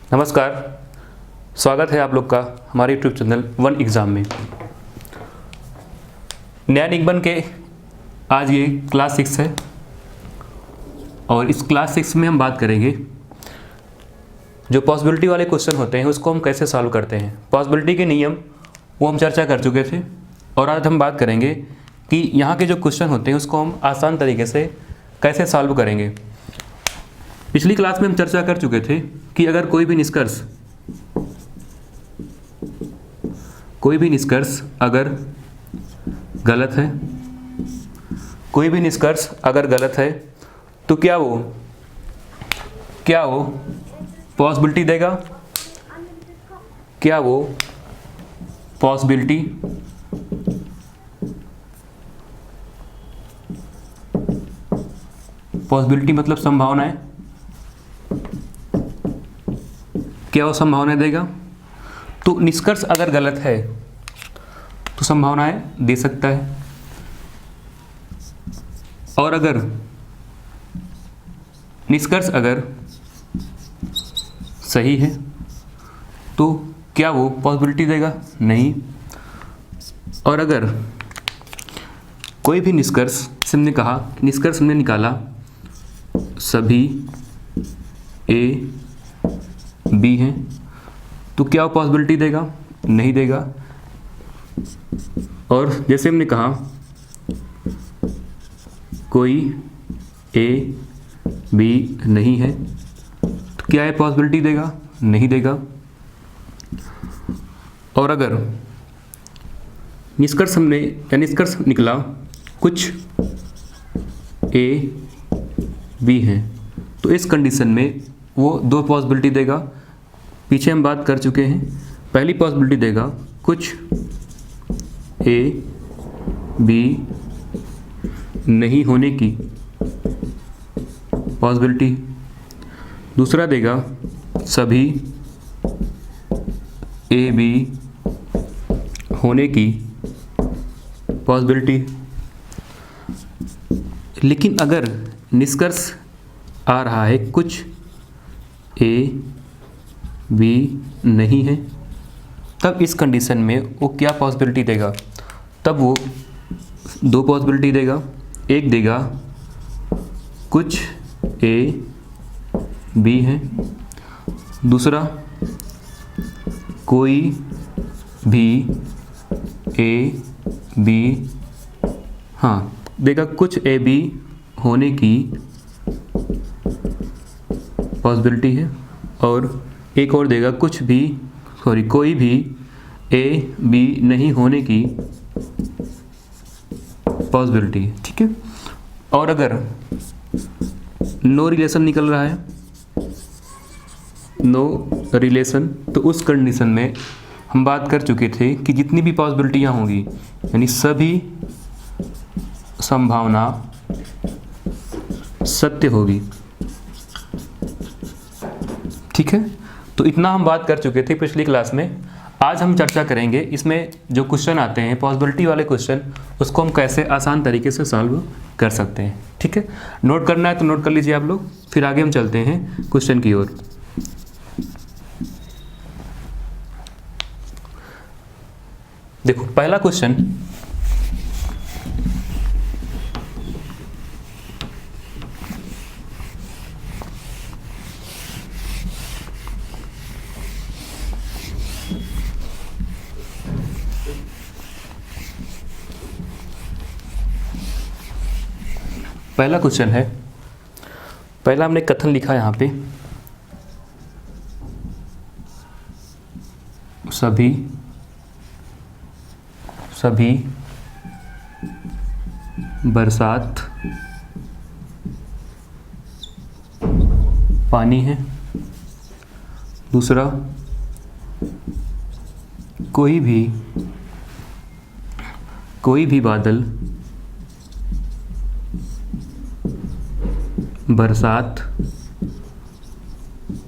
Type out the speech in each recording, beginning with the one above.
नमस्कार, स्वागत है आप लोग का हमारे यूट्यूब चैनल वन एग्ज़ाम में। नया निगमन के आज ये क्लास 6 है और इस क्लास 6 में हम बात करेंगे जो पॉसिबिलिटी वाले क्वेश्चन होते हैं उसको हम कैसे सॉल्व करते हैं। पॉसिबिलिटी के नियम वो हम चर्चा कर चुके थे और आज हम बात करेंगे कि यहाँ के जो क्वेश्चन होते हैं उसको हम आसान तरीके से कैसे सॉल्व करेंगे। पिछली क्लास में हम चर्चा कर चुके थे कि अगर कोई भी निष्कर्ष अगर गलत है, कोई भी निष्कर्ष अगर गलत है तो क्या वो पॉसिबिलिटी देगा, क्या वो पॉसिबिलिटी मतलब संभावनाएं, क्या वो संभावनाएं देगा। तो निष्कर्ष अगर गलत है तो संभावनाएं दे सकता है और अगर निष्कर्ष अगर सही है तो क्या वो पॉसिबिलिटी देगा, नहीं। और अगर कोई भी निष्कर्ष हमने कहा, निष्कर्ष हमने निकाला सभी ए बी हैं तो क्या वो पॉसिबिलिटी देगा, नहीं देगा। और जैसे हमने कहा कोई ए बी नहीं है तो क्या ये पॉसिबिलिटी देगा, नहीं देगा। और अगर निष्कर्ष निकला कुछ ए बी हैं तो इस कंडीशन में वो दो पॉसिबिलिटी देगा। पीछे हम बात कर चुके हैं, पहली पॉसिबिलिटी देगा कुछ ए बी नहीं होने की पॉसिबिलिटी, दूसरा देगा सभी ए बी होने की पॉसिबिलिटी। लेकिन अगर निष्कर्ष आ रहा है कुछ ए बी नहीं है तब इस कंडीशन में वो क्या पॉसिबिलिटी देगा, तब वो दो पॉसिबिलिटी देगा। एक देगा कुछ ए बी है, दूसरा कोई भी ए बी देगा कुछ ए बी होने की पॉसिबिलिटी है और एक और देगा कोई भी ए बी नहीं होने की पॉसिबिलिटी, ठीक है। और अगर नो रिलेशन निकल रहा है, नो रिलेशन, तो उस कंडीशन में हम बात कर चुके थे कि जितनी भी पॉसिबिलिटियाँ होंगी यानी सभी संभावना सत्य होगी, ठीक है। तो इतना हम बात कर चुके थे पिछली क्लास में। आज हम चर्चा करेंगे इसमें जो क्वेश्चन आते हैं पॉसिबिलिटी वाले क्वेश्चन उसको हम कैसे आसान तरीके से सॉल्व कर सकते हैं, ठीक है। नोट करना है तो नोट कर लीजिए आप लोग, फिर आगे हम चलते हैं क्वेश्चन की ओर। देखो पहला क्वेश्चन, है, पहला हमने कथन लिखा यहाँ पे, सभी बरसात पानी है। दूसरा कोई भी बादल बरसात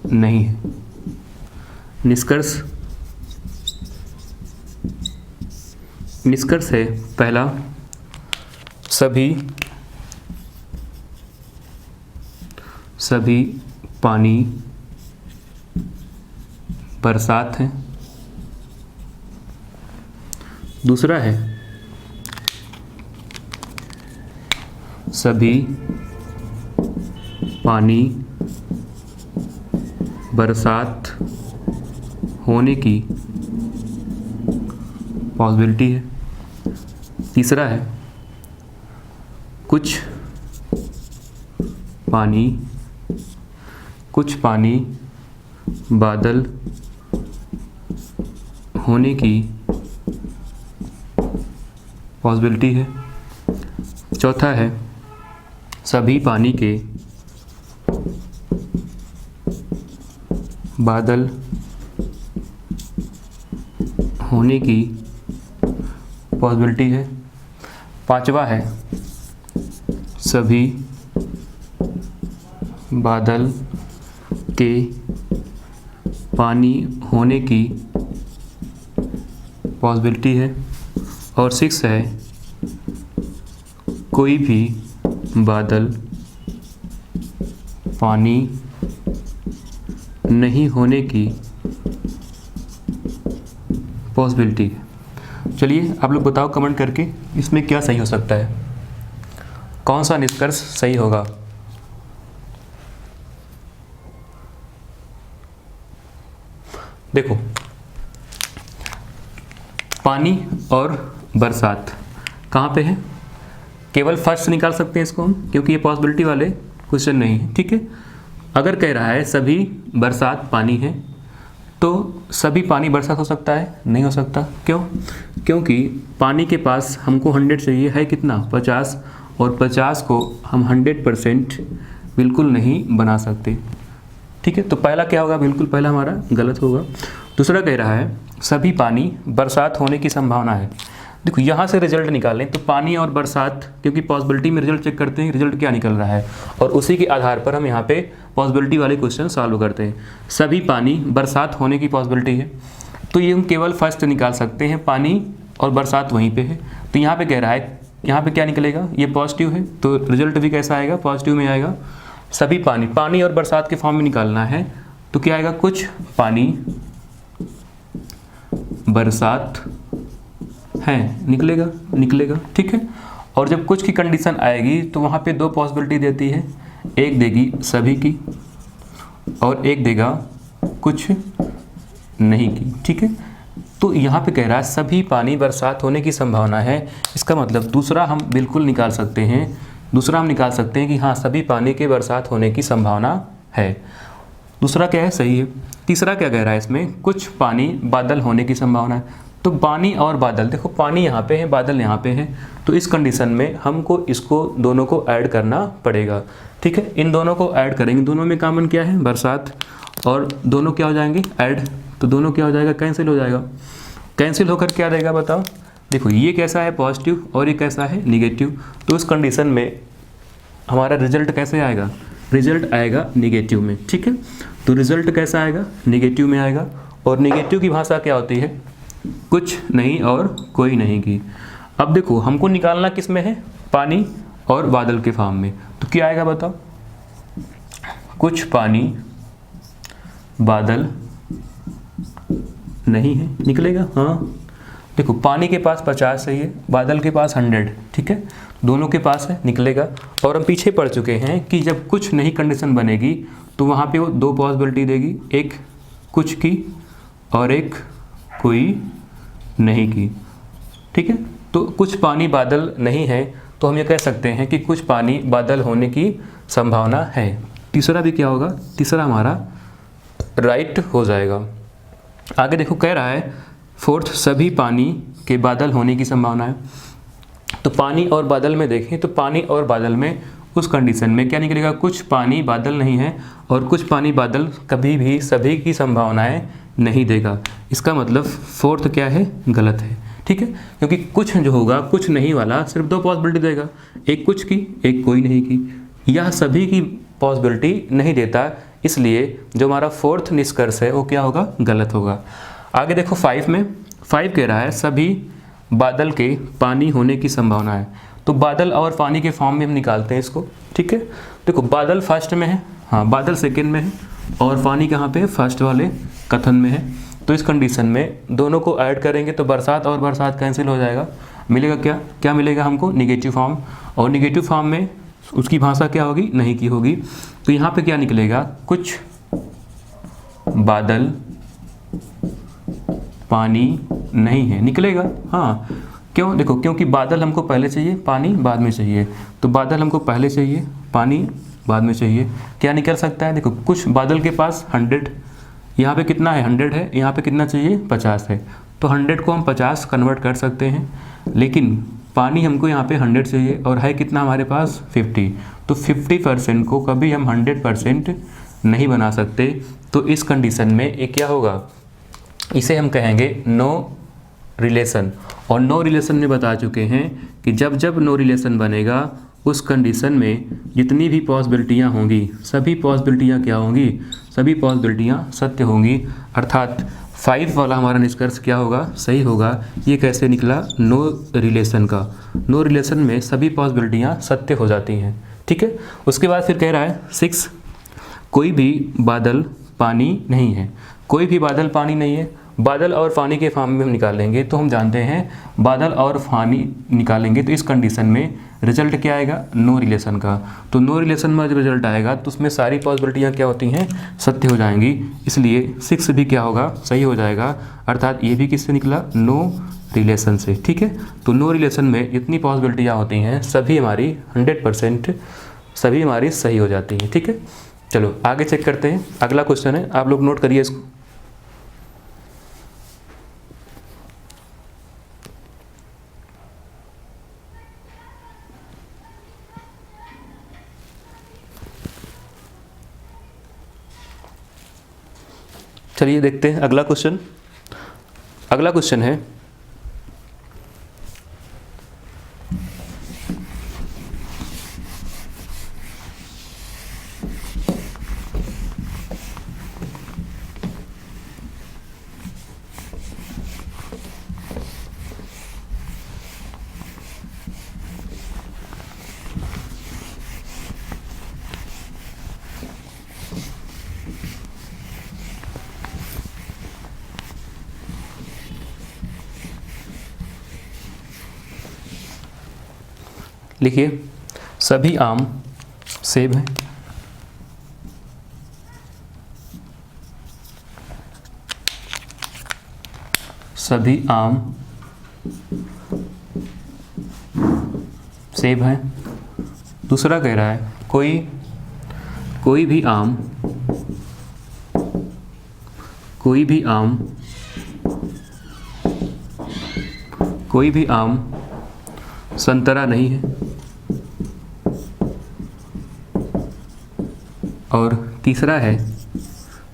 नहीं है। निष्कर्ष है पहला, सभी पानी बरसात है। दूसरा है सभी पानी बरसात होने की पॉसिबिलिटी है। तीसरा है कुछ पानी बादल होने की पॉसिबिलिटी है। चौथा है सभी पानी के बादल होने की पॉसिबिलिटी है। पांचवा है सभी बादल के पानी होने की पॉसिबिलिटी है। और सिक्स है कोई भी बादल पानी नहीं होने की पॉसिबिलिटी है। चलिए आप लोग बताओ कमेंट करके इसमें क्या सही हो सकता है, कौन सा निष्कर्ष सही होगा। देखो पानी और बरसात कहाँ पे है, केवल फर्स्ट निकाल सकते हैं इसको हम, क्योंकि ये पॉसिबिलिटी वाले क्वेश्चन नहीं है। ठीक है, अगर कह रहा है सभी बरसात पानी है तो सभी पानी बरसात हो सकता है, नहीं हो सकता। क्यों? क्योंकि पानी के पास हमको 100 चाहिए, है कितना 50, और 50 को हम 100% बिल्कुल नहीं बना सकते। ठीक है, तो पहला क्या होगा, बिल्कुल पहला हमारा गलत होगा। दूसरा कह रहा है सभी पानी बरसात होने की संभावना है। देखो यहाँ से रिजल्ट निकालें तो पानी और बरसात, क्योंकि पॉसिबिलिटी में रिजल्ट चेक करते हैं रिजल्ट क्या निकल रहा है, और उसी के आधार पर हम यहाँ पे पॉसिबिलिटी वाले क्वेश्चन सॉल्व करते हैं। सभी पानी बरसात होने की पॉसिबिलिटी है, तो ये हम केवल फर्स्ट निकाल सकते हैं, पानी और बरसात वहीं पे है। तो यहाँ पे कह रहा है यहाँ पे क्या निकलेगा, ये पॉजिटिव है तो रिजल्ट भी कैसा आएगा, पॉजिटिव में आएगा। सभी पानी और बरसात के फॉर्म में निकालना है तो क्या आएगा, कुछ पानी बरसात है, निकलेगा। ठीक है, और जब कुछ की कंडीशन आएगी तो वहाँ पे दो पॉसिबिलिटी देती है, एक देगी सभी की और एक देगा कुछ नहीं की। ठीक है, तो यहाँ पे कह रहा है सभी पानी बरसात होने की संभावना है, इसका मतलब दूसरा हम बिल्कुल निकाल सकते हैं। दूसरा हम निकाल सकते हैं कि हाँ सभी पानी के बरसात होने की संभावना है। दूसरा क्या है, सही है। तीसरा क्या कह रहा है इसमें, कुछ पानी बादल होने की संभावना है। तो पानी और बादल, देखो पानी यहाँ पे है बादल यहाँ पे है, तो इस कंडीशन में हमको इसको दोनों को ऐड करना पड़ेगा। ठीक है, इन दोनों को ऐड करेंगे, दोनों में कॉमन क्या है, बरसात, और दोनों क्या हो जाएंगे, ऐड, तो दोनों क्या हो जाएगा, कैंसिल हो जाएगा। कैंसिल होकर क्या देगा बताओ, देखो ये कैसा है पॉजिटिव और ये कैसा है निगेटिव, तो इस कंडीशन में हमारा रिजल्ट कैसे आएगा, रिजल्ट आएगा निगेटिव में। ठीक है, तो रिजल्ट कैसा आएगा, निगेटिव में आएगा। और निगेटिव की भाषा क्या होती है, कुछ नहीं और कोई नहीं की। अब देखो हमको निकालना किस में है, पानी और बादल के फॉर्म में, तो क्या आएगा बताओ, कुछ पानी बादल नहीं है, निकलेगा। हाँ देखो पानी के पास 50 सही है, बादल के पास 100। ठीक है, दोनों के पास है, निकलेगा। और हम पीछे पढ़ चुके हैं कि जब कुछ नहीं कंडीशन बनेगी तो वहाँ पे वो दो पॉसिबिलिटी देगी, एक कुछ की और एक कोई नहीं की। ठीक है, तो कुछ पानी बादल नहीं है तो हम ये कह सकते हैं कि कुछ पानी बादल होने की संभावना है। तीसरा भी क्या होगा, तीसरा हमारा राइट हो जाएगा। आगे देखो कह रहा है फोर्थ, सभी पानी के बादल होने की संभावना है। तो पानी और बादल में देखें तो पानी और बादल में उस कंडीशन में क्या निकलेगा, कुछ पानी बादल नहीं है और कुछ पानी बादल कभी भी सभी की संभावनाएं नहीं देगा। इसका मतलब फोर्थ क्या है, गलत है। ठीक है, क्योंकि कुछ जो होगा कुछ नहीं वाला सिर्फ दो पॉसिबिलिटी देगा, एक कुछ की एक कोई नहीं की। यह सभी की पॉसिबिलिटी नहीं देता, इसलिए जो हमारा फोर्थ निष्कर्ष है वो क्या होगा, गलत होगा। आगे देखो 5 में, 5 कह रहा है सभी बादल के पानी होने की संभावना है। तो बादल और पानी के फॉर्म में हम निकालते हैं इसको। ठीक है, देखो बादल फर्स्ट में है, हाँ बादल सेकंड में है और पानी कहाँ पे, फर्स्ट वाले कथन में है। तो इस कंडीशन में दोनों को ऐड करेंगे तो बरसात और बरसात कैंसिल हो जाएगा, मिलेगा क्या, क्या मिलेगा हमको, निगेटिव फॉर्म। और निगेटिव फॉर्म में उसकी भाषा क्या होगी, नहीं की होगी। तो यहाँ पे क्या निकलेगा, कुछ बादल पानी नहीं है, निकलेगा। हाँ क्यों, देखो क्योंकि बादल हमको पहले चाहिए, पानी बाद में चाहिए। तो बादल हमको पहले चाहिए, पानी बाद में चाहिए। क्या निकल सकता है, देखो कुछ बादल के पास 100, यहाँ पे कितना है 100 है, यहाँ पे कितना चाहिए 50 है। तो 100 को हम 50 कन्वर्ट कर सकते हैं, लेकिन पानी हमको यहाँ पे 100 चाहिए और है कितना हमारे पास 50। तो 50% को कभी हम 100% नहीं बना सकते। तो इस कंडीशन में एक क्या होगा, इसे हम कहेंगे नो रिलेशन। और नो रिलेशन में बता चुके हैं कि जब जब नो रिलेशन बनेगा उस कंडीशन में जितनी भी पॉसिबिलिटियाँ होंगी, सभी पॉसिबिलिटियाँ क्या होंगी, सभी पॉसिबिलिटियाँ सत्य होंगी। अर्थात 5 वाला हमारा निष्कर्ष क्या होगा, सही होगा। ये कैसे निकला, नो रिलेशन का। नो रिलेशन में सभी पॉसिबिलिटियाँ सत्य हो जाती हैं, ठीक है। उसके बाद फिर कह रहा है 6, कोई भी बादल पानी नहीं है। कोई भी बादल पानी नहीं है, बादल और पानी के फॉर्म में हम निकालेंगे तो हम जानते हैं बादल और पानी निकालेंगे तो इस कंडीशन में रिजल्ट क्या आएगा, नो रिलेशन का। तो नो रिलेशन में जब रिजल्ट आएगा तो उसमें सारी पॉसिबिलिटियाँ क्या होती हैं, सत्य हो जाएंगी। इसलिए 6 भी क्या होगा, सही हो जाएगा। अर्थात ये भी किससे निकला, नो रिलेशन से, ठीक है। तो नो रिलेशन में जितनी पॉसिबिलिटियाँ होती हैं सभी हमारी 100% सभी हमारी सही हो जाती हैं, ठीक है। चलो आगे चेक करते हैं। अगला क्वेश्चन है, आप लोग नोट करिए इसको। चलिए देखते हैं अगला क्वेश्चन। अगला क्वेश्चन है, लिखिए सभी आम सेब हैं। सभी आम सेब हैं। दूसरा कह रहा है कोई भी आम संतरा नहीं है। और तीसरा है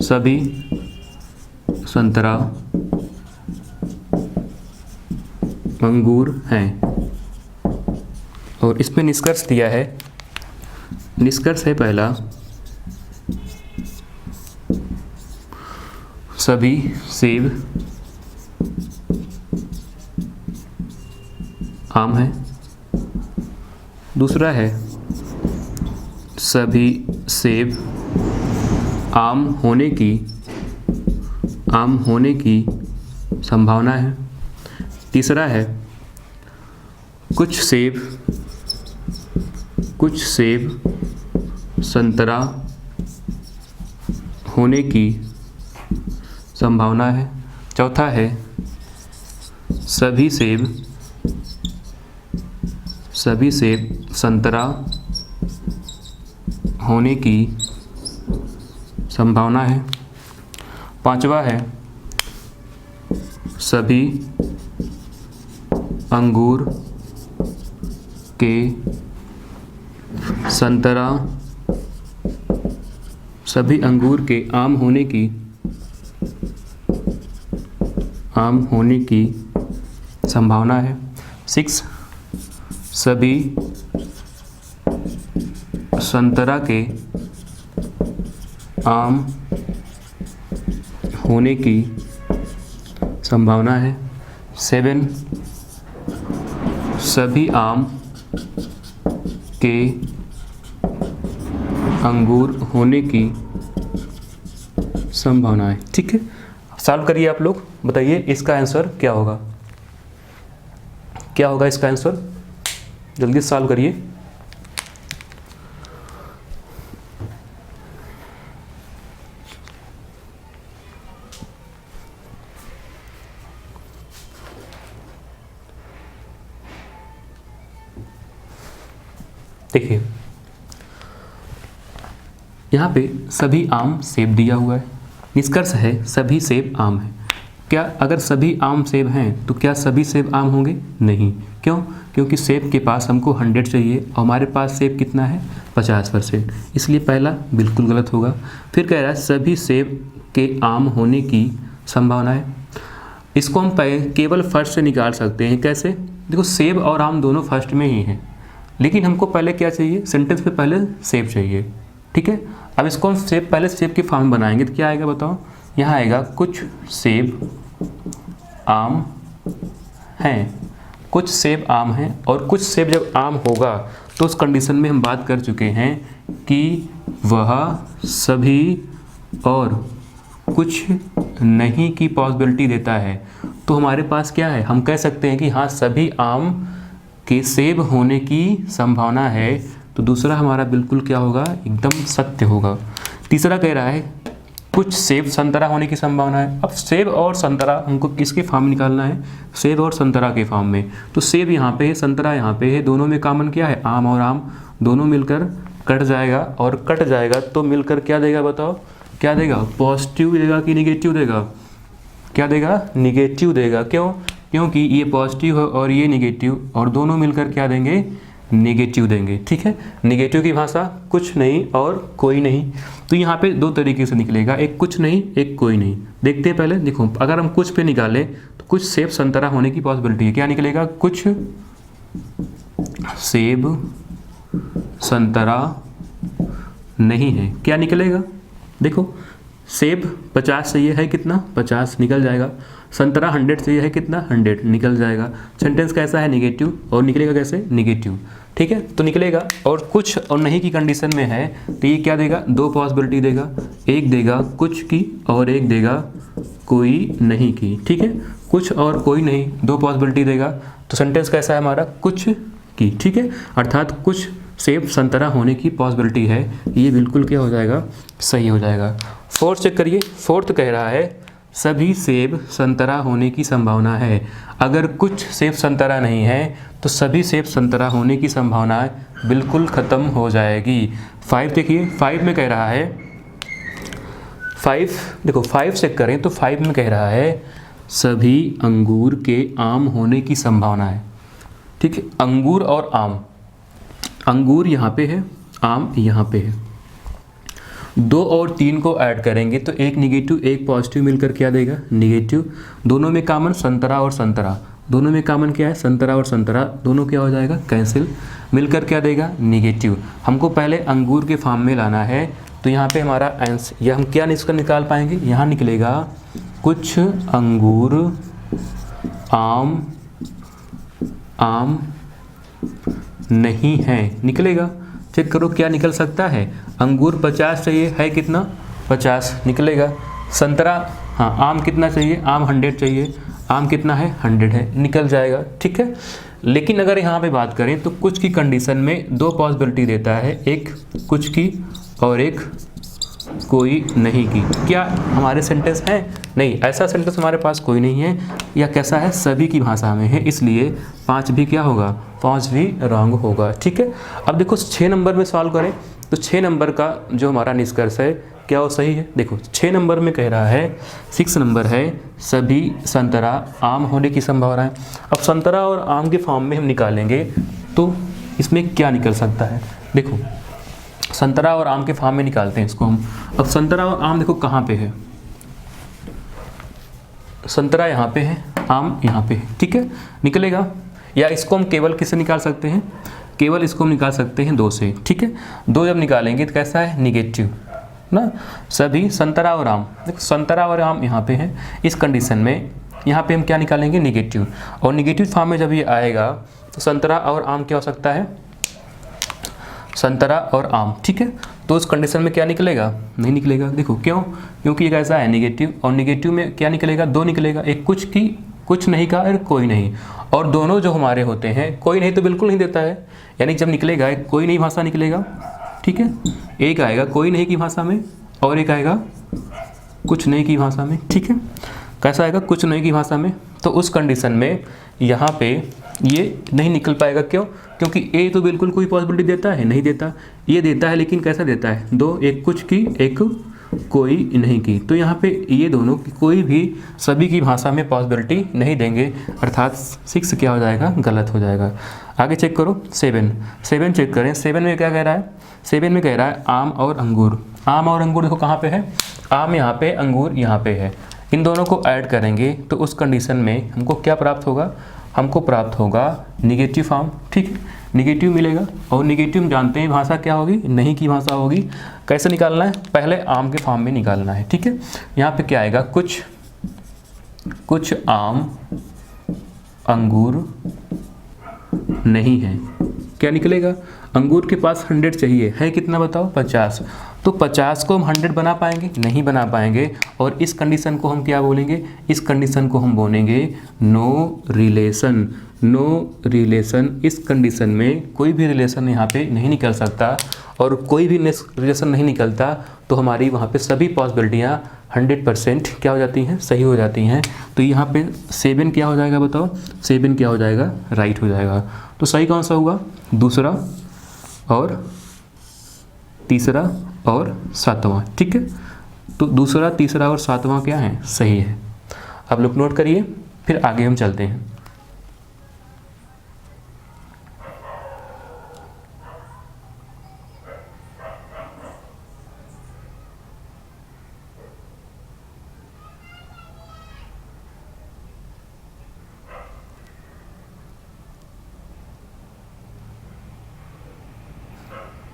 सभी संतरा अंगूर हैं। और इसमें निष्कर्ष दिया है, निष्कर्ष है पहला, सभी सेब आम है। दूसरा है सभी सेब आम होने की संभावना है। तीसरा है कुछ सेब संतरा होने की संभावना है। चौथा है सभी सेब संतरा होने की संभावना है। पांचवा है सभी अंगूर के आम होने की संभावना है। 6 सभी संतरा के आम होने की संभावना है। 7 सभी आम के अंगूर होने की संभावनाएं। ठीक है, सॉल्व करिए आप लोग, बताइए इसका आंसर क्या होगा, क्या होगा इसका आंसर, जल्दी सॉल्व करिए। देखिए यहाँ पे सभी आम सेब दिया हुआ है, निष्कर्ष है सभी सेब आम हैं। क्या अगर सभी आम सेब हैं तो क्या सभी सेब आम होंगे? नहीं। क्यों? क्योंकि सेब के पास हमको 100 चाहिए और हमारे पास सेब कितना है 50%, इसलिए पहला बिल्कुल गलत होगा। फिर कह रहा है सभी सेब के आम होने की संभावना है, इसको हम केवल फर्स्ट से निकाल सकते हैं। कैसे? देखो सेब और आम दोनों फर्स्ट में ही हैं, लेकिन हमको पहले क्या चाहिए, सेंटेंस पे पहले सेब चाहिए। ठीक है, अब इसको हम सेब पहले सेब की फॉर्म बनाएंगे तो क्या आएगा बताओ, यहाँ आएगा कुछ सेब आम हैं, कुछ सेब आम हैं। और कुछ सेब जब आम होगा तो उस कंडीशन में हम बात कर चुके हैं कि वह सभी और कुछ नहीं की पॉसिबिलिटी देता है। तो हमारे पास क्या है, हम कह सकते हैं कि हाँ सभी आम के सेब होने की संभावना है, तो दूसरा हमारा बिल्कुल क्या होगा, एकदम सत्य होगा। तीसरा कह रहा है कुछ सेब संतरा होने की संभावना है। अब सेब और संतरा हमको किसके फॉर्म में निकालना है, सेब और संतरा के फॉर्म में। तो सेब यहाँ पे है, संतरा यहाँ पे है, दोनों में कॉमन क्या है, आम और आम, दोनों मिलकर कट जाएगा और कट जाएगा तो मिलकर क्या देगा बताओ, क्या देगा, पॉजिटिव देगा कि निगेटिव देगा, क्या देगा, निगेटिव देगा। क्यों? क्योंकि ये पॉजिटिव है और ये निगेटिव, और दोनों मिलकर क्या देंगे, नेगेटिव देंगे। ठीक है, नेगेटिव की भाषा कुछ नहीं और कोई नहीं। तो यहाँ पे दो तरीके से निकलेगा, एक कुछ नहीं, एक कोई नहीं। देखते हैं पहले, देखो अगर हम कुछ पे निकालें तो कुछ सेब संतरा होने की पॉसिबिलिटी है। क्या निकलेगा, कुछ सेब संतरा नहीं है। क्या निकलेगा, देखो सेब 50 चाहिए है, कितना 50 निकल जाएगा। संतरा 100 चाहिए है, कितना 100 निकल जाएगा। सेंटेंस कैसा है, निगेटिव, और निकलेगा कैसे, निगेटिव। ठीक है, तो निकलेगा। और कुछ और नहीं की कंडीशन में है तो ये क्या देगा, दो पॉसिबिलिटी देगा, एक देगा कुछ की और एक देगा कोई नहीं की। ठीक है, कुछ और कोई नहीं, दो पॉसिबिलिटी देगा। तो सेंटेंस कैसा है हमारा, कुछ की। ठीक है, अर्थात कुछ सेब संतरा होने की पॉसिबिलिटी है, ये बिल्कुल क्या हो जाएगा, सही हो जाएगा। फोर्थ चेक करिए, फोर्थ कह रहा है सभी सेब संतरा होने की संभावना है। अगर कुछ सेब संतरा नहीं है तो सभी सेब संतरा होने की संभावना बिल्कुल ख़त्म हो जाएगी। 5 देखिए, 5 में कह रहा है, 5 देखो 5 चेक करें तो 5 में कह रहा है सभी अंगूर के आम होने की संभावना है। ठीक है, अंगूर और आम, अंगूर यहाँ पे है, आम यहाँ पे है। 2 और 3 को ऐड करेंगे तो एक निगेटिव एक पॉजिटिव मिलकर क्या देगा, निगेटिव। दोनों में कॉमन संतरा और संतरा, दोनों में कॉमन क्या है, संतरा और संतरा, दोनों क्या हो जाएगा, कैंसिल, मिलकर क्या देगा, निगेटिव। हमको पहले अंगूर के फॉर्म में लाना है, तो यहाँ पे हमारा आंसर, यह हम क्या इसका निकाल पाएंगे, यहाँ निकलेगा कुछ अंगूर आम नहीं है, निकलेगा। चेक करो क्या निकल सकता है, अंगूर 50 चाहिए है, कितना 50 निकलेगा। संतरा, हाँ आम कितना चाहिए, आम 100 चाहिए, आम कितना है 100 है, निकल जाएगा। ठीक है, लेकिन अगर यहाँ पे बात करें तो कुछ की कंडीशन में दो पॉसिबिलिटी देता है, एक कुछ की और एक कोई नहीं की। क्या हमारे सेंटेंस है, नहीं, ऐसा सेंटेंस हमारे पास कोई नहीं है, या कैसा है, सभी की भाषा में है, इसलिए 5 भी क्या होगा, 5 भी रॉन्ग होगा। ठीक है, अब देखो 6 नंबर में सॉल्व करें तो 6 नंबर का जो हमारा निष्कर्ष है क्या वो सही है। देखो 6 नंबर में कह रहा है, 6 नंबर है सभी संतरा आम होने की संभावना है। अब संतरा और आम के फॉर्म में हम निकालेंगे तो इसमें क्या निकल सकता है, देखो संतरा और आम के फॉर्म में निकालते हैं इसको हम। अब संतरा और आम देखो कहाँ पे है, संतरा यहाँ पे है, आम यहाँ पे है। ठीक है, निकलेगा। या इसको हम केवल किससे निकाल सकते हैं, केवल इसको हम निकाल सकते हैं 2 से। ठीक है, 2 जब निकालेंगे तो कैसा है, निगेटिव ना। सभी संतरा और आम, देखो संतरा और आम यहाँ पे है, इस कंडीशन में यहाँ पे हम क्या निकालेंगे, निगेटिव। और निगेटिव फॉर्म में जब ये आएगा तो संतरा और आम क्या हो सकता है, संतरा और आम, ठीक है। तो उस कंडीशन में क्या निकलेगा, नहीं निकलेगा। देखो क्यों, क्योंकि एक ऐसा है नेगेटिव, और नेगेटिव में क्या निकलेगा, दो निकलेगा, एक कुछ की कुछ नहीं का और कोई नहीं, और दोनों जो हमारे होते हैं कोई नहीं तो बिल्कुल नहीं देता है, यानी जब निकलेगा एक कोई नहीं भाषा निकलेगा, ठीक है। एक आएगा कोई नहीं की भाषा में और एक आएगा कुछ नहीं की भाषा में, ठीक है। कैसा आएगा, कुछ नहीं की भाषा में। तो उस कंडीशन में यहाँ पे ये नहीं निकल पाएगा, क्यों, क्योंकि ए तो बिल्कुल कोई पॉसिबिलिटी देता है, नहीं देता। ये देता है लेकिन कैसा देता है, दो, एक कुछ की एक कोई नहीं की। तो यहाँ पे ये दोनों की कोई भी सभी की भाषा में पॉसिबिलिटी नहीं देंगे, अर्थात 6 क्या हो जाएगा, गलत हो जाएगा। आगे चेक करो 7 चेक करें। 7 में क्या कह रहा है, 7 में कह रहा है आम और अंगूर। आम और अंगूर देखो कहाँ पे है, आम यहाँ पे, अंगूर यहाँ पे है। इन दोनों को ऐड करेंगे तो उस कंडीशन में हमको क्या प्राप्त होगा, हमको प्राप्त होगा निगेटिव फॉर्म, ठीक है, निगेटिव मिलेगा। और निगेटिव हम जानते हैं भाषा क्या होगी, नहीं की भाषा होगी। कैसे निकालना है, पहले आम के फॉर्म में निकालना है, ठीक है। यहाँ पे क्या आएगा, कुछ आम अंगूर नहीं है, क्या निकलेगा, अंगूर के पास 100 चाहिए, है कितना बताओ, 50। तो 50 को हम 100 बना पाएंगे, नहीं बना पाएंगे। और इस कंडीशन को हम क्या बोलेंगे, इस कंडीशन को हम बोलेंगे नो रिलेशन। नो रिलेशन, इस कंडीशन में कोई भी रिलेशन यहाँ पे नहीं निकल सकता, और कोई भी रिलेशन नहीं निकलता तो हमारी वहाँ पे सभी पॉसिबिलिटियाँ 100% क्या हो जाती हैं, सही हो जाती हैं। तो यहाँ पे 7 क्या हो जाएगा बताओ, 7 क्या हो जाएगा, राइट हो जाएगा। तो सही कौन सा हुआ, दूसरा और तीसरा और सातवां, ठीक है। तो दूसरा, तीसरा और सातवां क्या है, सही है। आप लोग नोट करिए, फिर आगे हम चलते हैं।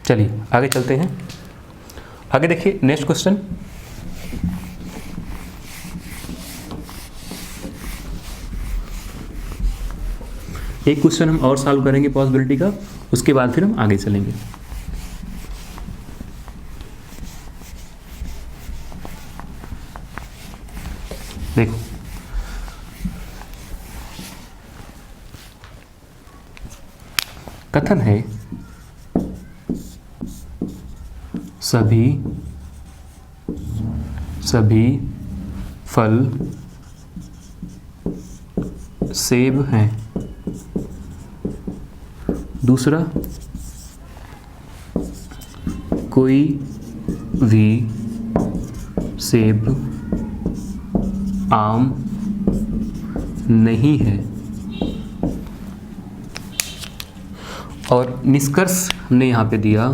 चलिए आगे चलते हैं। आगे देखिए नेक्स्ट क्वेश्चन, एक क्वेश्चन हम और सॉल्व करेंगे पॉसिबिलिटी का, उसके बाद फिर हम आगे चलेंगे। देखो कथन है सभी फल सेब हैं। दूसरा, कोई भी सेब आम नहीं है। और निष्कर्ष हमने यहाँ पे दिया,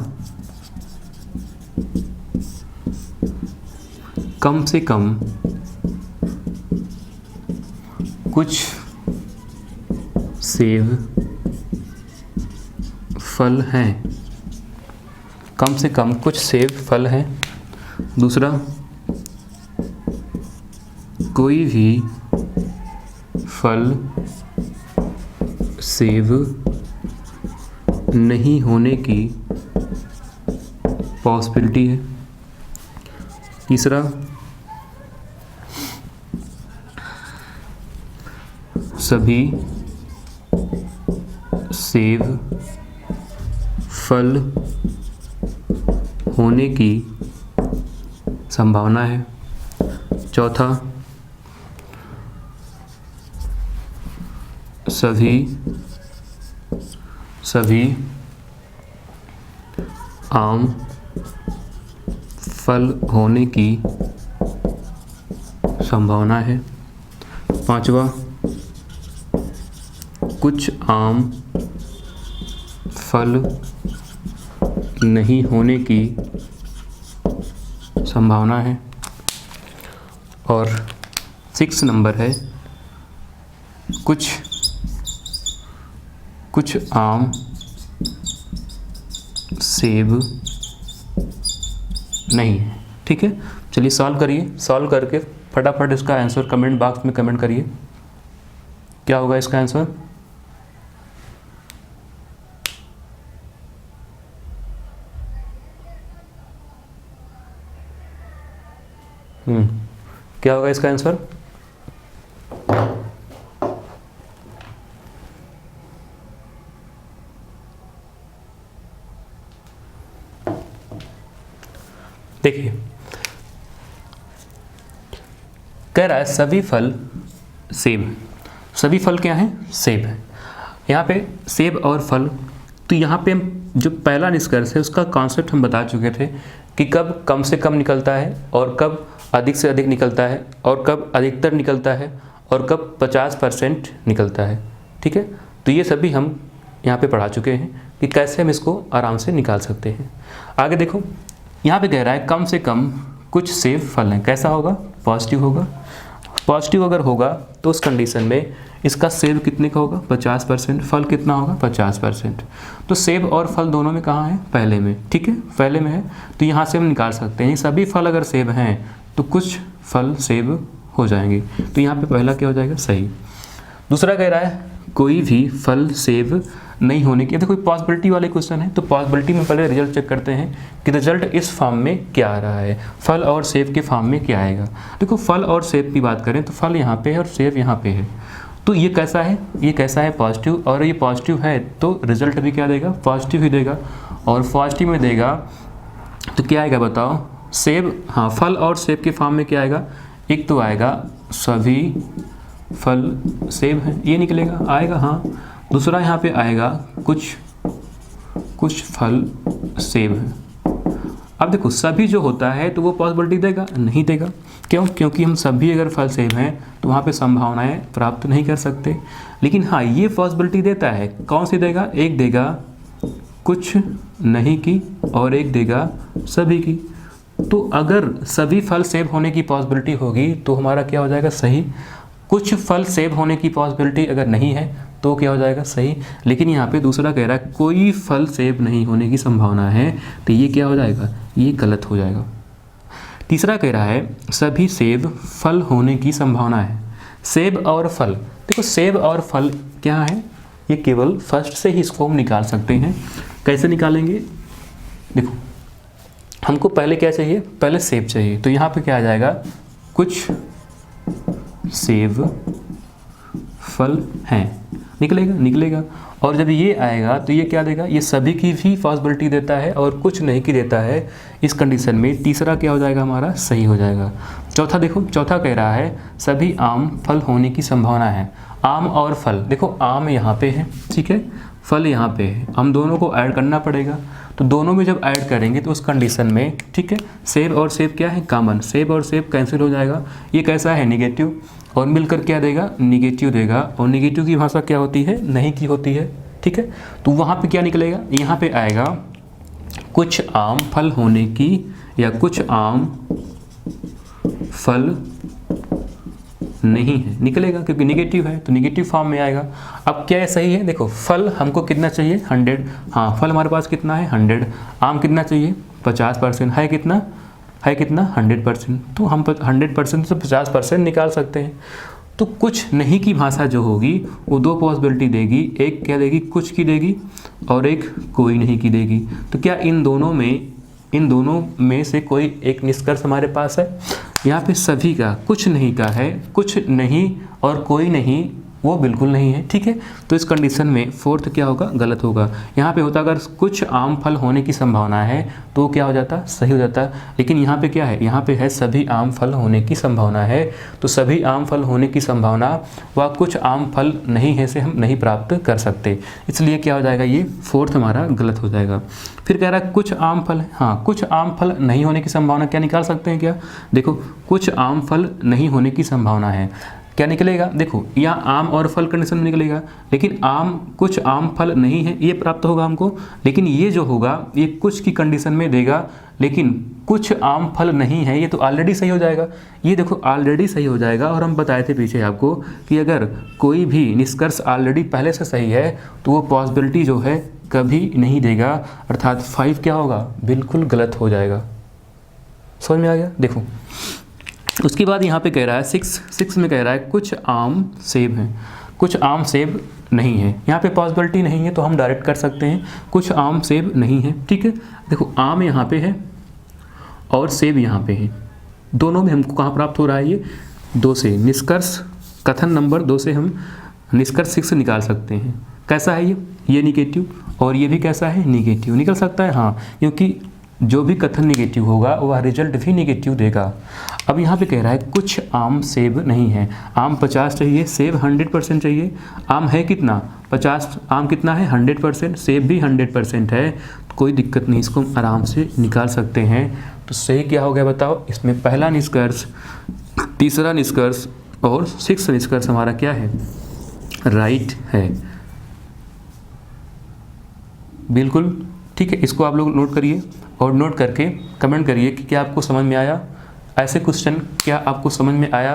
कम से कम कुछ सेब फल हैं, कम से कम कुछ सेब फल हैं। दूसरा, कोई भी फल सेब नहीं होने की पॉसिबिलिटी है। तीसरा, सभी सेब फल होने की संभावना है। चौथा, सभी आम फल होने की संभावना है। पांचवा, कुछ आम फल नहीं होने की संभावना है। और 6 नंबर है, कुछ आम सेब नहीं है। ठीक है, चलिए सॉल्व करिए। सॉल्व करके फटाफट इसका आंसर कमेंट बॉक्स में कमेंट करिए, क्या होगा इसका आंसर। क्या होगा इसका आंसर? देखिए कह रहा है सभी फल सेब हैं। सभी फल क्या हैं? सेब हैं। यहाँ पे सेब और फल, तो यहाँ पे हम जो पहला निष्कर्ष है उसका कॉन्सेप्ट हम बता चुके थे कि कब कम से कम निकलता है और कब अधिक से अधिक निकलता है और कब अधिकतर निकलता है और कब 50% निकलता है। ठीक है, तो ये सभी हम यहाँ पे पढ़ा चुके हैं कि कैसे हम इसको आराम से निकाल सकते हैं। आगे देखो, यहाँ पे कह रहा है कम से कम कुछ सेब फल हैं। कैसा होगा? पॉजिटिव होगा। पॉजिटिव अगर होगा तो उस कंडीशन में इसका सेब कितने का होगा? 50%। फल कितना होगा? 50%। तो सेब और फल दोनों में कहाँ है? पहले में। ठीक है, पहले में है, तो यहाँ से हम निकाल सकते हैं सभी फल अगर सेब हैं तो कुछ फल सेब हो जाएंगे। तो यहाँ पे पहला क्या हो जाएगा? सही। दूसरा कह रहा है कोई भी फल सेब नहीं होने की, तो कोई पॉसिबिलिटी वाले क्वेश्चन है तो पॉसिबिलिटी में पहले रिजल्ट चेक करते हैं कि रिजल्ट इस फॉर्म में क्या आ रहा है, फल और सेब के फॉर्म में क्या आएगा। देखो फल और सेब की बात करें तो फल यहाँ पे है और सेब यहाँ पे है, तो ये कैसा है? ये कैसा है? पॉजिटिव। और ये पॉजिटिव है तो रिजल्ट भी क्या देगा? पॉजिटिव ही देगा। और पॉजिटिव में देगा तो क्या आएगा बताओ? सेब, हाँ, फल और सेब के फॉर्म में क्या आएगा? एक तो आएगा सभी फल सेब हैं, ये निकलेगा, आएगा, हाँ। दूसरा यहाँ पे आएगा कुछ फल सेब हैं। अब देखो सभी जो होता है तो वो पॉसिबिलिटी देगा? नहीं देगा। क्यों? क्योंकि हम सभी अगर फल सेब हैं तो वहाँ पे संभावनाएं प्राप्त नहीं कर सकते। लेकिन हाँ, ये पॉसिबिलिटी देता है। कौन सी देगा? एक देगा कुछ नहीं की और एक देगा सभी की। तो अगर सभी फल सेब होने की पॉसिबिलिटी होगी तो हमारा क्या हो जाएगा? सही। कुछ फल सेब होने की पॉसिबिलिटी अगर नहीं है तो क्या हो जाएगा? सही। लेकिन यहाँ पे दूसरा कह रहा है कोई फल सेब नहीं होने की संभावना है, तो ये क्या हो जाएगा? ये गलत हो जाएगा। तीसरा कह रहा है सभी सेब फल होने की संभावना है। सेब और फल, देखो सेब और फल क्या है? ये केवल फर्स्ट से ही इसको हम निकाल सकते हैं। कैसे निकालेंगे? देखो हमको पहले क्या चाहिए? पहले सेब चाहिए, तो यहाँ पे क्या आ जाएगा? कुछ सेब फल हैं, निकलेगा। और जब ये आएगा तो ये क्या देगा? ये सभी की भी पॉसिबिलिटी देता है और कुछ नहीं की देता है। इस कंडीशन में तीसरा क्या हो जाएगा? हमारा सही हो जाएगा। चौथा देखो, चौथा कह रहा है सभी आम फल होने की संभावना है। आम और फल, देखो आम यहाँ पे है, ठीक है, फल यहाँ पे है, हम दोनों को ऐड करना पड़ेगा। तो दोनों में जब ऐड करेंगे तो उस कंडीशन में, ठीक है, सेब और सेब क्या है? कॉमन। सेब और सेब कैंसिल हो जाएगा। ये कैसा है? निगेटिव। और मिलकर क्या देगा? निगेटिव देगा। और निगेटिव की भाषा क्या होती है? नहीं की होती है। ठीक है, तो वहाँ पे क्या निकलेगा? यहाँ पे आएगा कुछ आम फल होने की या कुछ आम फल नहीं है, निकलेगा क्योंकि निगेटिव है तो निगेटिव फॉर्म में आएगा। अब क्या है? सही है। देखो फल हमको कितना चाहिए? 100। हाँ, फल हमारे पास कितना है? 100। आम कितना चाहिए? 50%। है कितना? 100%। तो हम 100% से 50% निकाल सकते हैं। तो कुछ नहीं की भाषा जो होगी वो दो पॉसिबिलिटी देगी। एक क्या देगी? कुछ की देगी और एक कोई नहीं की देगी। तो क्या इन दोनों में से कोई एक निष्कर्ष हमारे पास है? यहाँ पे सभी का, कुछ नहीं का है, कुछ नहीं और कोई नहीं वो बिल्कुल नहीं है। ठीक है, तो इस कंडीशन में फोर्थ क्या होगा? गलत होगा। यहाँ पे होता अगर कुछ आम फल होने की संभावना है तो क्या हो जाता? सही हो जाता। लेकिन यहाँ पे क्या है? यहाँ पे है सभी आम फल होने की संभावना है। तो सभी आम फल होने की संभावना व कुछ आम फल नहीं है से हम नहीं प्राप्त कर सकते, इसलिए क्या हो जाएगा? ये फोर्थ हमारा गलत हो जाएगा। फिर कह रहा है कुछ आम फल, हाँ, कुछ आम फल नहीं होने की संभावना क्या निकाल सकते हैं? क्या? देखो कुछ आम फल नहीं होने की संभावना है, क्या निकलेगा? देखो यहाँ आम और फल कंडीशन में निकलेगा, लेकिन कुछ आम फल नहीं है ये प्राप्त होगा हमको। लेकिन ये जो होगा ये कुछ की कंडीशन में देगा, लेकिन कुछ आम फल नहीं है ये तो ऑलरेडी सही हो जाएगा। ये देखो ऑलरेडी सही हो जाएगा। और हम बताए थे पीछे आपको कि अगर कोई भी निष्कर्ष ऑलरेडी पहले से सही है तो वो पॉसिबिलिटी जो है कभी नहीं देगा, अर्थात 5 क्या होगा? बिल्कुल गलत हो जाएगा। समझ में आ गया? देखो उसके बाद यहाँ पे कह रहा है 6 में कह रहा है कुछ आम सेब हैं, कुछ आम सेब नहीं है। यहाँ पे पॉसिबिलिटी नहीं है तो हम डायरेक्ट कर सकते हैं कुछ आम सेब नहीं है। ठीक है, देखो आम यहाँ पे है और सेब यहाँ पे है, दोनों में हमको कहाँ प्राप्त हो रहा है, ये 2 से। निष्कर्ष कथन नंबर 2 से हम निष्कर्ष 6 निकाल सकते हैं। कैसा है ये निगेटिव, और ये भी कैसा है, निगेटिव। निकल सकता है हाँ, क्योंकि जो भी कथन निगेटिव होगा वह रिजल्ट भी निगेटिव देगा। अब यहाँ पे कह रहा है कुछ आम सेब नहीं है। आम 50 चाहिए, सेब 100% चाहिए। आम है कितना, 50, आम कितना है 100%, सेब भी 100% है। तो कोई दिक्कत नहीं, इसको हम आराम से निकाल सकते हैं। तो सही क्या हो गया बताओ, इसमें पहला निष्कर्ष, तीसरा निष्कर्ष और 6th निष्कर्ष हमारा क्या है, राइट है। बिल्कुल ठीक है, इसको आप लोग नोट करिए और नोट करके कमेंट करिए कि क्या आपको समझ में आया, ऐसे क्वेश्चन क्या आपको समझ में आया।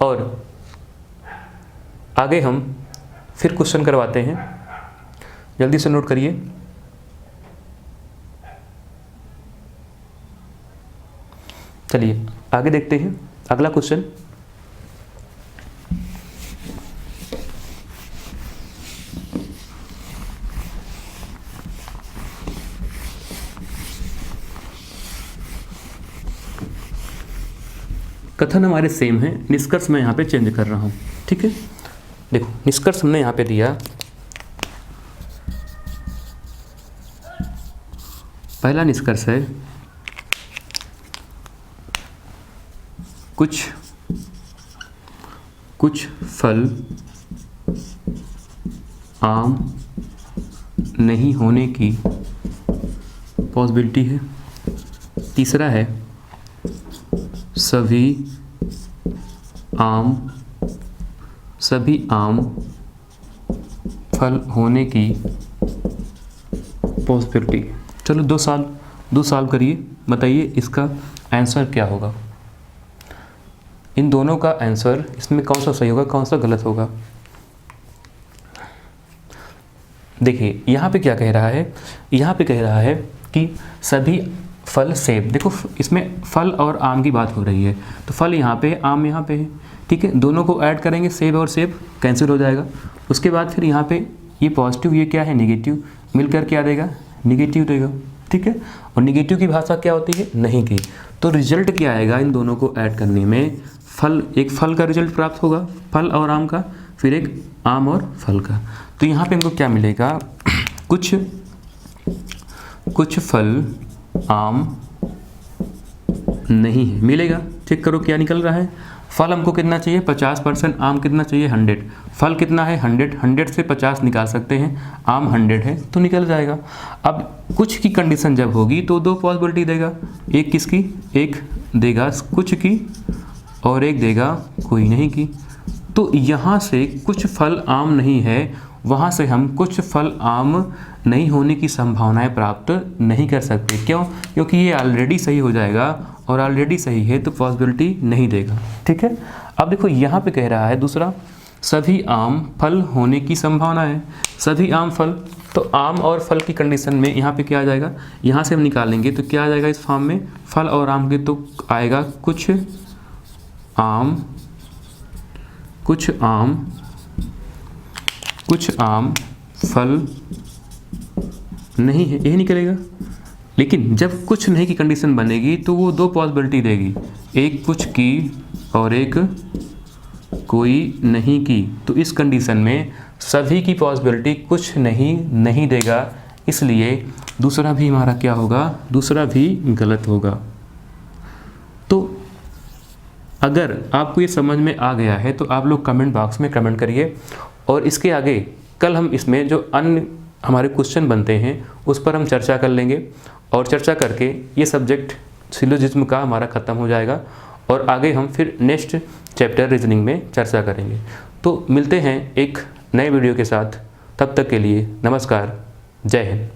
और आगे हम फिर क्वेश्चन करवाते हैं, जल्दी से नोट करिए। चलिए आगे देखते हैं अगला क्वेश्चन। कथन हमारे सेम है, निष्कर्ष मैं यहाँ पे चेंज कर रहा हूँ। ठीक है, देखो निष्कर्ष हमने यहाँ पे दिया, पहला निष्कर्ष है कुछ फल आम नहीं होने की पॉसिबिलिटी है। तीसरा है सभी आम फल होने की पॉसिबिलिटी। चलो दो सॉल्व करिए, बताइए इसका आंसर क्या होगा। इन दोनों का आंसर इसमें कौन सा सही होगा, कौन सा गलत होगा। देखिए यहाँ पे क्या कह रहा है, यहाँ पे कह रहा है कि सभी फल सेब, देखो इसमें फल और आम की बात हो रही है, तो फल यहाँ पे आम यहाँ पे है। ठीक है, दोनों को ऐड करेंगे, सेब और सेब कैंसिल हो जाएगा। उसके बाद फिर यहाँ पे ये पॉजिटिव, ये क्या है निगेटिव, मिलकर क्या देगा, निगेटिव देगा। ठीक है, और निगेटिव की भाषा क्या होती है, नहीं की। तो रिजल्ट क्या आएगा इन दोनों को ऐड करने में, फल, एक फल का रिजल्ट प्राप्त होगा, फल और आम का, फिर एक आम और फल का। तो यहाँ पे हमको क्या मिलेगा, कुछ फल आम नहीं है, मिलेगा। चेक करो क्या निकल रहा है, फल हमको कितना चाहिए 50%, आम कितना चाहिए 100। फल कितना है 100 से 50 निकाल सकते हैं, आम 100 है तो निकल जाएगा। अब कुछ की कंडीशन जब होगी तो 2 पॉसिबिलिटी देगा, एक किसकी, एक देगा कुछ की और एक देगा कोई नहीं की। तो यहाँ से कुछ फल आम नहीं है, वहाँ से हम कुछ फल आम नहीं होने की संभावनाएं प्राप्त नहीं कर सकते। क्यों, क्योंकि ये ऑलरेडी सही हो जाएगा और ऑलरेडी सही है तो पॉसिबिलिटी नहीं देगा। ठीक है, अब देखो यहाँ पे कह रहा है दूसरा, सभी आम फल होने की संभावना है। सभी आम फल, तो आम और फल की कंडीशन में यहाँ पे क्या आ जाएगा, यहाँ से हम निकालेंगे तो क्या आ जाएगा इस फॉर्म में, फल और आम के, तो आएगा कुछ आम फल नहीं है, यही निकलेगा। लेकिन जब कुछ नहीं की कंडीशन बनेगी तो वो 2 पॉसिबिलिटी देगी, एक कुछ की और एक कोई नहीं की। तो इस कंडीशन में सभी की पॉसिबिलिटी कुछ नहीं देगा, इसलिए दूसरा भी हमारा क्या होगा, दूसरा भी गलत होगा। तो अगर आपको ये समझ में आ गया है तो आप लोग कमेंट बॉक्स में कमेंट करिए, और इसके आगे कल हम इसमें जो अन्य हमारे क्वेश्चन बनते हैं उस पर हम चर्चा कर लेंगे, और चर्चा करके ये सब्जेक्ट सिलोजिज्म का हमारा ख़त्म हो जाएगा, और आगे हम फिर नेक्स्ट चैप्टर रीजनिंग में चर्चा करेंगे। तो मिलते हैं एक नए वीडियो के साथ, तब तक के लिए नमस्कार, जय हिंद।